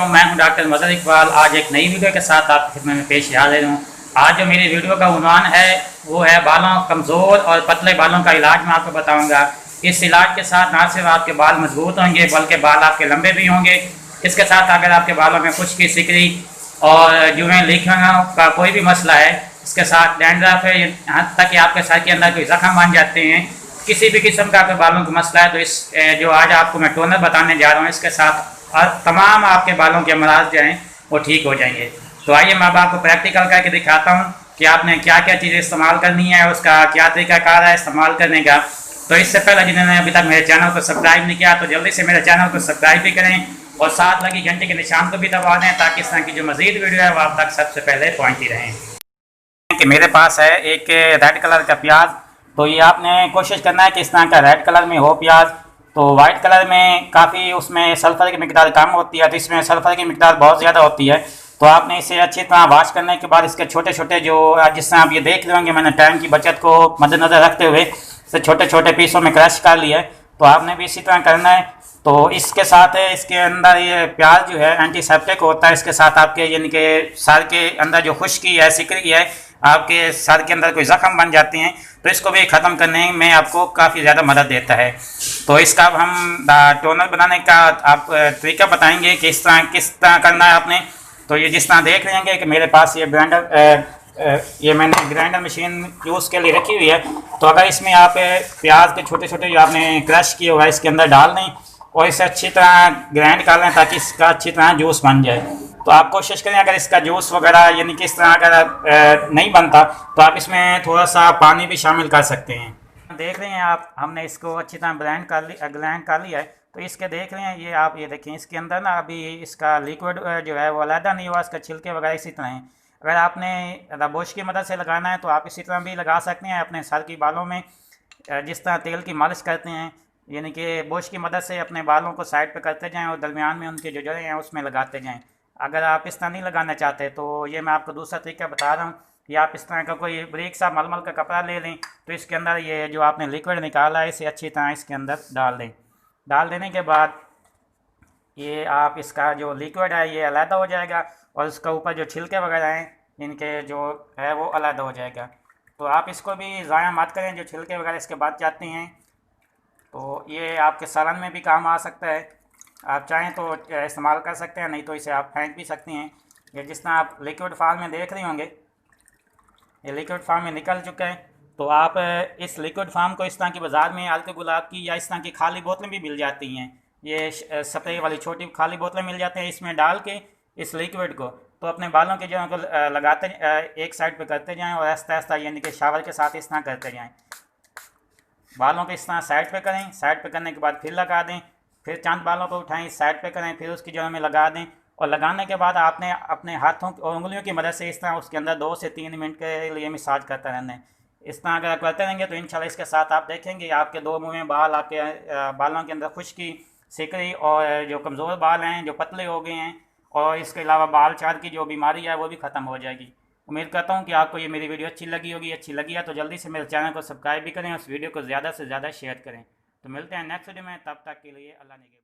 वालेकुम, मैं हूं डॉक्टर मज़हर इकबाल। आज एक नई वीडियो के साथ आपकी खिदमत में पेश आ रहा हूँ। आज जो मेरी वीडियो का उन्वान है वो है बालों कमज़ोर और पतले बालों का इलाज। मैं आपको बताऊंगा। इस इलाज के साथ ना सिर्फ आपके बाल मजबूत होंगे बल्कि बाल आपके लंबे भी होंगे। इसके साथ अगर आपके बालों में खुश्की, सिकरी और जुएँ, लीखना का कोई भी मसला है, इसके साथ डैंड्रफ है, यहाँ तक कि आपके सर के अंदर कोई जख्म बन जाते हैं, किसी भी किस्म का आपके बालों का मसला है, तो इस जो आज आपको मैं टोनर बताने जा रहा हूँ, इसके साथ तमाम आपके बालों के अमराज जो हैं वो ठीक हो जाएंगे। तो आइए मैं अब आपको प्रैक्टिकल करके दिखाता हूँ कि आपने क्या क्या चीज़ें इस्तेमाल करनी है, उसका क्या तरीकाकार है इस्तेमाल करने का। तो इससे पहले जिन्होंने अभी तक मेरे चैनल को सब्सक्राइब नहीं किया तो जल्दी से मेरे चैनल को सब्सक्राइब भी करें और साथ लगी घंटे के निशान को भी दबा दें ताकि इस तरह की जो मज़ीद वीडियो है वो आप तक सबसे पहले पहुँचती रहें। कि मेरे पास है एक रेड कलर का प्याज। तो ये आपने कोशिश करना है कि इस तरह का रेड कलर में हो प्याज। तो वाइट कलर में काफ़ी उसमें सल्फ़र की मिकदार कम होती है, तो इसमें सल्फ़र की मिकदार बहुत ज़्यादा होती है। तो आपने इसे अच्छी तरह वॉश करने के बाद इसके छोटे छोटे जो जिस तरह आप ये देख रहे होंगे, मैंने टाइम की बचत को मद्देनज़र रखते हुए इसे छोटे छोटे पीसों में क्रश कर लिया है। तो आपने भी इसी तरह करना है। तो इसके साथ इसके अंदर ये प्याज जो है एंटीसेप्टिक होता है। इसके साथ आपके यानी कि सर के अंदर जो खुश्की है, सिकरी है, आपके सर के अंदर कोई ज़ख्म बन जाते हैं, तो इसको भी ख़त्म करने में आपको काफ़ी ज़्यादा मदद देता है। तो इसका अब हम टोनर बनाने का आप तरीका बताएंगे कि किस तरह करना है आपने। तो ये जिस तरह देख रहे हैं कि मेरे पास ये ये मैंने ग्राइंडर मशीन यूज़ के लिए रखी हुई है। तो अगर इसमें आप प्याज के छोटे छोटे जो आपने क्रश किए हुआ है इसके अंदर डाल दें और इसे अच्छी तरह ग्राइंड कर लें ताकि इसका अच्छी तरह जूस बन जाए। तो आप कोशिश करें अगर इसका जूस वगैरह यानी कि इस तरह अगर नहीं बनता तो आप इसमें थोड़ा सा पानी भी शामिल कर सकते हैं। देख रहे हैं आप, हमने इसको अच्छी तरह ग्राइंड कर लिया है। तो इसके देख रहे हैं ये आप ये देखें, इसके अंदर ना अभी इसका लिक्विड जो है वो अलहदा नहीं हुआ, इसका छिलके वगैरह इसी तरह हैं। अगर आपने रबोश की मदद से लगाना है तो आप इसी तरह भी लगा सकते हैं अपने सर की बालों में। जिस तरह तेल की मालिश करते हैं, यानी कि बुश की मदद से अपने बालों को साइड पे करते जाएं और दरमियान में उनके जो जड़ें हैं उसमें लगाते जाएं। अगर आप इस तरह नहीं लगाना चाहते तो ये मैं आपको दूसरा तरीका बता रहा हूँ कि आप इस तरह का कोई बारीक सा मलमल का कपड़ा ले लें। तो इसके अंदर ये जो आपने लिक्विड निकाला है इसे अच्छी तरह इसके अंदर डाल दें। डाल देने के बाद ये आप इसका जो लिक्विड है ये अलहदा हो जाएगा और इसका ऊपर जो छिलके वगैरह हैं इनके जो है वो अलहदा हो जाएगा। तो आप इसको भी ज़ाया मत करें, जो छिलके वगैरह इसके बाद जाते हैं। तो ये आपके सालन में भी काम आ सकता है, आप चाहें तो इस्तेमाल कर सकते हैं, नहीं तो इसे आप फेंक भी सकते हैं। ये जिस तरह आप लिक्विड फार्म में देख रहे होंगे, ये लिक्विड फार्म में निकल चुका है। तो आप इस लिक्विड फार्म को इस तरह की बाज़ार में हल्के गुलाब की या इस तरह की खाली बोतलें भी मिल जाती हैं, ये स्प्रे वाली छोटी खाली बोतलें मिल जाती हैं। इसमें डाल के इस लिक्विड को तो अपने बालों के जो को लगाते एक साइड पे करते जाएं और आहिस्ता आहिस्ता यानी कि शावर के साथ इस तरह करते जाएं। बालों को इस तरह साइड पे करें, साइड पे करने के बाद फिर लगा दें, फिर चंद बालों को उठाएं, साइड पे करें, फिर उसकी जड़ों में लगा दें। और लगाने के बाद आपने अपने हाथों और उंगलियों की मदद से इस तरह उसके अंदर 2 से 3 मिनट के लिए मसाज करते रहना है। इस तरह अगर करते रहेंगे तो इंशाल्लाह इसके साथ आप देखेंगे आपके 2 मुँह में बाल, आपके बालों के अंदर खुश्की, सिकरी और जो कमज़ोर बाल हैं जो पतले हो गए हैं, और इसके अलावा बाल चार की जो बीमारी है वो भी ख़त्म हो जाएगी। उम्मीद करता हूँ कि आपको ये मेरी वीडियो अच्छी लगी होगी। अच्छी लगी है तो जल्दी से मेरे चैनल को सब्सक्राइब भी करें और इस वीडियो को ज़्यादा से ज़्यादा शेयर करें। तो मिलते हैं नेक्स्ट वीडियो में, तब तक के लिए अल्लाह ने